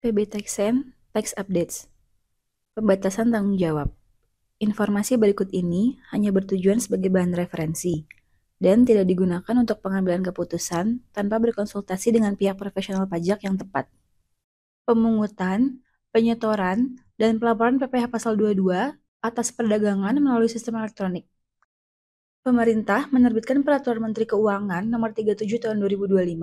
PB Taxen Tax Updates. Pembatasan tanggung jawab. Informasi berikut ini hanya bertujuan sebagai bahan referensi dan tidak digunakan untuk pengambilan keputusan tanpa berkonsultasi dengan pihak profesional pajak yang tepat. Pemungutan, penyetoran, dan pelaporan PPh Pasal 22 atas perdagangan melalui sistem elektronik. Pemerintah menerbitkan Peraturan Menteri Keuangan Nomor 37 Tahun 2025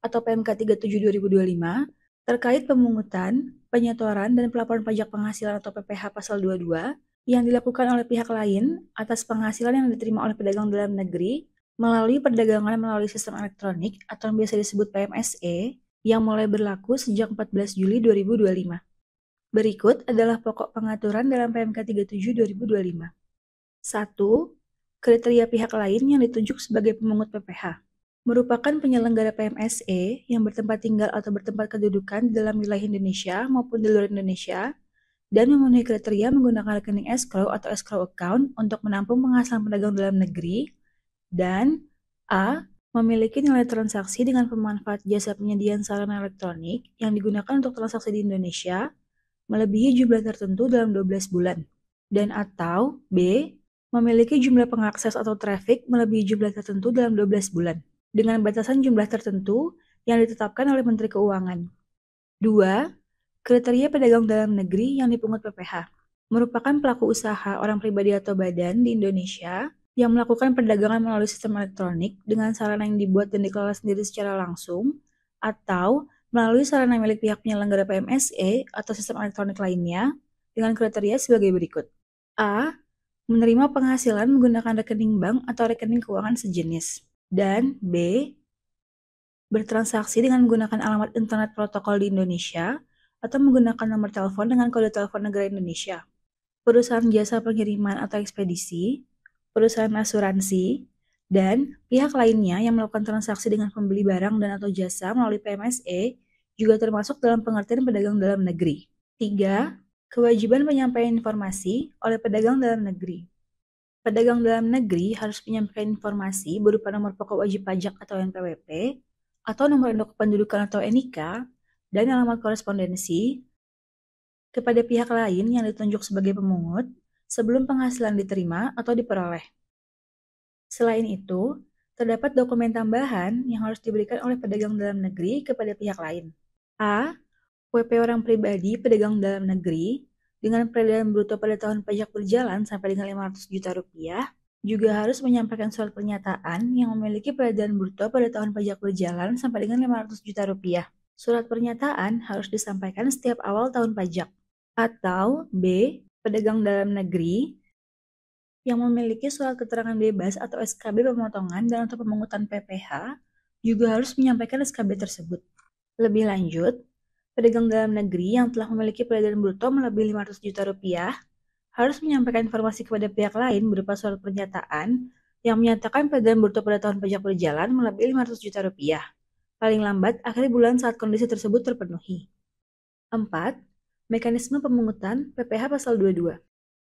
atau PMK 37 2025 terkait pemungutan, penyetoran, dan pelaporan pajak penghasilan atau PPh Pasal 22 yang dilakukan oleh pihak lain atas penghasilan yang diterima oleh pedagang dalam negeri melalui perdagangan melalui sistem elektronik atau yang biasa disebut PMSE yang mulai berlaku sejak 14 Juli 2025. Berikut adalah pokok pengaturan dalam PMK 37 2025. 1. Kriteria pihak lain yang ditunjuk sebagai pemungut PPh merupakan penyelenggara PMSE yang bertempat tinggal atau bertempat kedudukan di dalam wilayah Indonesia maupun di luar Indonesia dan memenuhi kriteria menggunakan rekening escrow atau escrow account untuk menampung penghasilan pedagang dalam negeri dan A. Memiliki nilai transaksi dengan pemanfaat jasa penyediaan sarana elektronik yang digunakan untuk transaksi di Indonesia melebihi jumlah tertentu dalam 12 bulan dan atau B. Memiliki jumlah pengakses atau traffic melebihi jumlah tertentu dalam 12 bulan dengan batasan jumlah tertentu yang ditetapkan oleh Menteri Keuangan. 2. Kriteria pedagang dalam negeri yang dipungut PPh merupakan pelaku usaha orang pribadi atau badan di Indonesia yang melakukan perdagangan melalui sistem elektronik dengan sarana yang dibuat dan dikelola sendiri secara langsung atau melalui sarana milik pihak penyelenggara PMSE atau sistem elektronik lainnya dengan kriteria sebagai berikut. A. Menerima penghasilan menggunakan rekening bank atau rekening keuangan sejenis. Dan B. Bertransaksi dengan menggunakan alamat internet protokol di Indonesia atau menggunakan nomor telepon dengan kode telepon negara Indonesia. Perusahaan jasa pengiriman atau ekspedisi, perusahaan asuransi, dan pihak lainnya yang melakukan transaksi dengan pembeli barang dan atau jasa melalui PMSE juga termasuk dalam pengertian pedagang dalam negeri. 3. Kewajiban penyampaian informasi oleh pedagang dalam negeri. Pedagang dalam negeri harus menyampaikan informasi berupa nomor pokok wajib pajak atau NPWP, atau nomor induk kependudukan atau NIK, dan alamat korespondensi kepada pihak lain yang ditunjuk sebagai pemungut sebelum penghasilan diterima atau diperoleh. Selain itu, terdapat dokumen tambahan yang harus diberikan oleh pedagang dalam negeri kepada pihak lain. A. WP orang pribadi pedagang dalam negeri dengan peredaran bruto pada tahun pajak berjalan sampai dengan 500 juta rupiah juga harus menyampaikan surat pernyataan yang memiliki peredaran bruto pada tahun pajak berjalan sampai dengan 500 juta rupiah. Surat pernyataan harus disampaikan setiap awal tahun pajak. Atau B. Pedagang dalam negeri yang memiliki surat keterangan bebas atau SKB pemotongan dan atau pemungutan PPh juga harus menyampaikan SKB tersebut. Lebih lanjut, pedagang dalam negeri yang telah memiliki peredaran bruto melebihi 500 juta rupiah harus menyampaikan informasi kepada pihak lain berupa surat pernyataan yang menyatakan peredaran bruto pada tahun pajak berjalan melebihi 500 juta rupiah, paling lambat akhir bulan saat kondisi tersebut terpenuhi. 4. Mekanisme pemungutan PPh Pasal 22.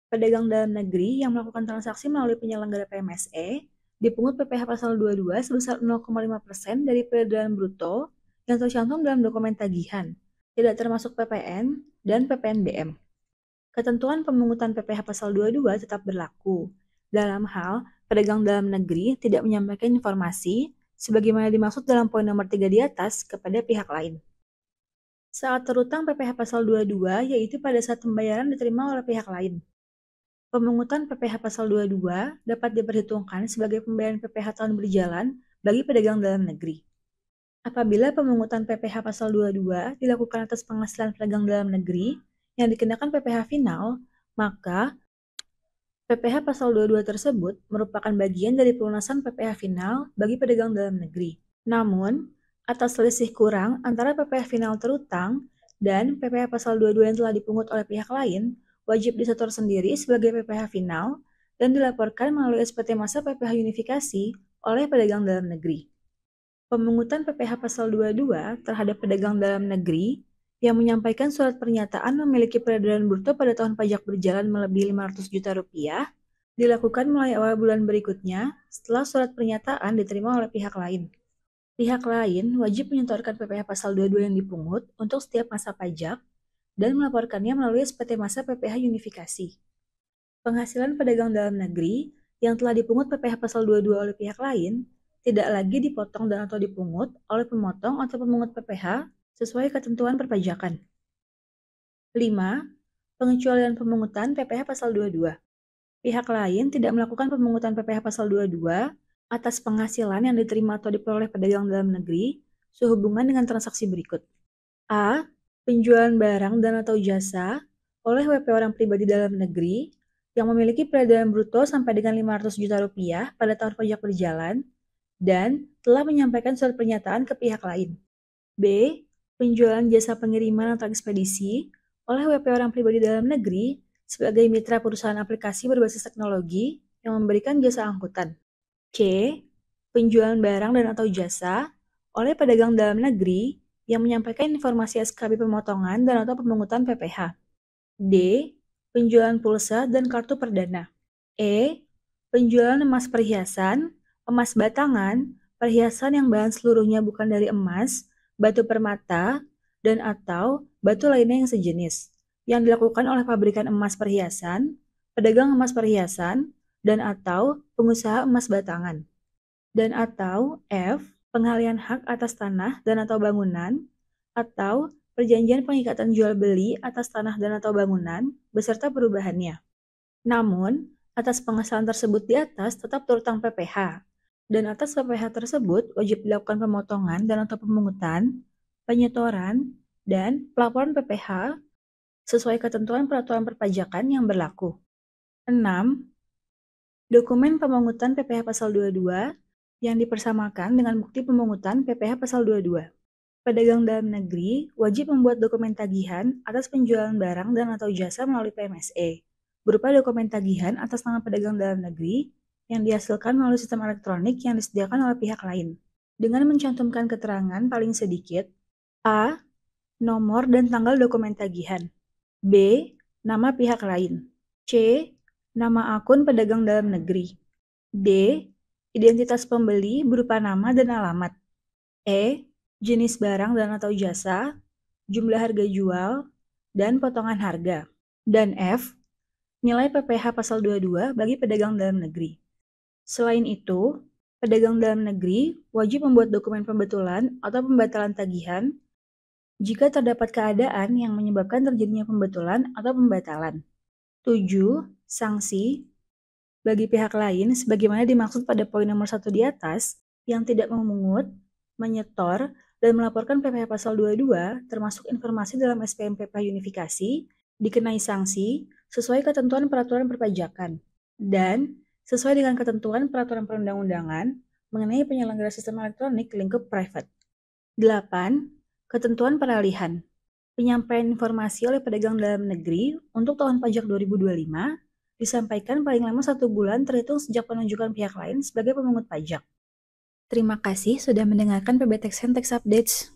Pedagang dalam negeri yang melakukan transaksi melalui penyelenggara PMSE dipungut PPh Pasal 22 sebesar 0,5% dari peredaran bruto yang tercantum dalam dokumen tagihan, tidak termasuk PPN dan PPNBM. Ketentuan pemungutan PPh Pasal 22 tetap berlaku dalam hal pedagang dalam negeri tidak menyampaikan informasi sebagaimana dimaksud dalam poin nomor 3 di atas kepada pihak lain. Saat terutang PPh Pasal 22 yaitu pada saat pembayaran diterima oleh pihak lain. Pemungutan PPh Pasal 22 dapat diperhitungkan sebagai pembayaran PPh tahun berjalan bagi pedagang dalam negeri. Apabila pemungutan PPh Pasal 22 dilakukan atas penghasilan pedagang dalam negeri yang dikenakan PPh final, maka PPh Pasal 22 tersebut merupakan bagian dari pelunasan PPh final bagi pedagang dalam negeri. Namun, atas selisih kurang antara PPh final terutang dan PPh Pasal 22 yang telah dipungut oleh pihak lain, wajib disetor sendiri sebagai PPh final dan dilaporkan melalui SPT Masa PPh Unifikasi oleh pedagang dalam negeri. Pemungutan PPh Pasal 22 terhadap pedagang dalam negeri yang menyampaikan surat pernyataan memiliki peredaran bruto pada tahun pajak berjalan melebihi 500 juta rupiah dilakukan mulai awal bulan berikutnya setelah surat pernyataan diterima oleh pihak lain. Pihak lain wajib menyetorkan PPh pasal 22 yang dipungut untuk setiap masa pajak dan melaporkannya melalui SPT Masa PPh Unifikasi. Penghasilan pedagang dalam negeri yang telah dipungut PPh pasal 22 oleh pihak lain tidak lagi dipotong dan atau dipungut oleh pemotong atau pemungut PPh sesuai ketentuan perpajakan. 5. Pengecualian pemungutan PPh pasal 22. Pihak lain tidak melakukan pemungutan PPh pasal 22 atas penghasilan yang diterima atau diperoleh pedagang dalam negeri sehubungan dengan transaksi berikut. A. Penjualan barang dan atau jasa oleh WP orang pribadi dalam negeri yang memiliki peredaran bruto sampai dengan 500 juta rupiah pada tahun pajak berjalan dan telah menyampaikan surat pernyataan ke pihak lain. B. Penjualan jasa pengiriman atau ekspedisi oleh WP orang pribadi dalam negeri sebagai mitra perusahaan aplikasi berbasis teknologi yang memberikan jasa angkutan. C. Penjualan barang dan atau jasa oleh pedagang dalam negeri yang menyampaikan informasi SKB pemotongan dan atau pemungutan PPh. D. Penjualan pulsa dan kartu perdana. E. Penjualan emas perhiasan, emas batangan, perhiasan yang bahan seluruhnya bukan dari emas, batu permata, dan atau batu lainnya yang sejenis, yang dilakukan oleh pabrikan emas perhiasan, pedagang emas perhiasan, dan atau pengusaha emas batangan. Dan atau F. Pengalihan hak atas tanah dan atau bangunan, atau perjanjian pengikatan jual beli atas tanah dan atau bangunan, beserta perubahannya. Namun, atas pengesahan tersebut di atas tetap terutang PPh, dan atas PPh tersebut wajib dilakukan pemotongan dan atau pemungutan, penyetoran, dan pelaporan PPh sesuai ketentuan peraturan perpajakan yang berlaku. 6. Dokumen pemungutan PPh pasal 22 yang dipersamakan dengan bukti pemungutan PPh pasal 22. Pedagang dalam negeri wajib membuat dokumen tagihan atas penjualan barang dan atau jasa melalui PMSE, berupa dokumen tagihan atas nama pedagang dalam negeri yang dihasilkan melalui sistem elektronik yang disediakan oleh pihak lain, dengan mencantumkan keterangan paling sedikit A. Nomor dan tanggal dokumen tagihan, B. Nama pihak lain, C. Nama akun pedagang dalam negeri, D. Identitas pembeli berupa nama dan alamat, E. Jenis barang dan atau jasa, jumlah harga jual, dan potongan harga, dan F. Nilai PPh pasal 22 bagi pedagang dalam negeri. Selain itu, pedagang dalam negeri wajib membuat dokumen pembetulan atau pembatalan tagihan jika terdapat keadaan yang menyebabkan terjadinya pembetulan atau pembatalan. 7. Sanksi bagi pihak lain sebagaimana dimaksud pada poin nomor 1 di atas yang tidak memungut, menyetor, dan melaporkan PPh pasal 22 termasuk informasi dalam SPM PPh Unifikasi dikenai sanksi sesuai ketentuan peraturan perpajakan dan sesuai dengan ketentuan peraturan perundang-undangan mengenai penyelenggara sistem elektronik lingkup private. 8. Ketentuan peralihan. Penyampaian informasi oleh pedagang dalam negeri untuk tahun pajak 2025 disampaikan paling lama 1 bulan terhitung sejak penunjukan pihak lain sebagai pemungut pajak. Terima kasih sudah mendengarkan PB Tax and Tax Updates.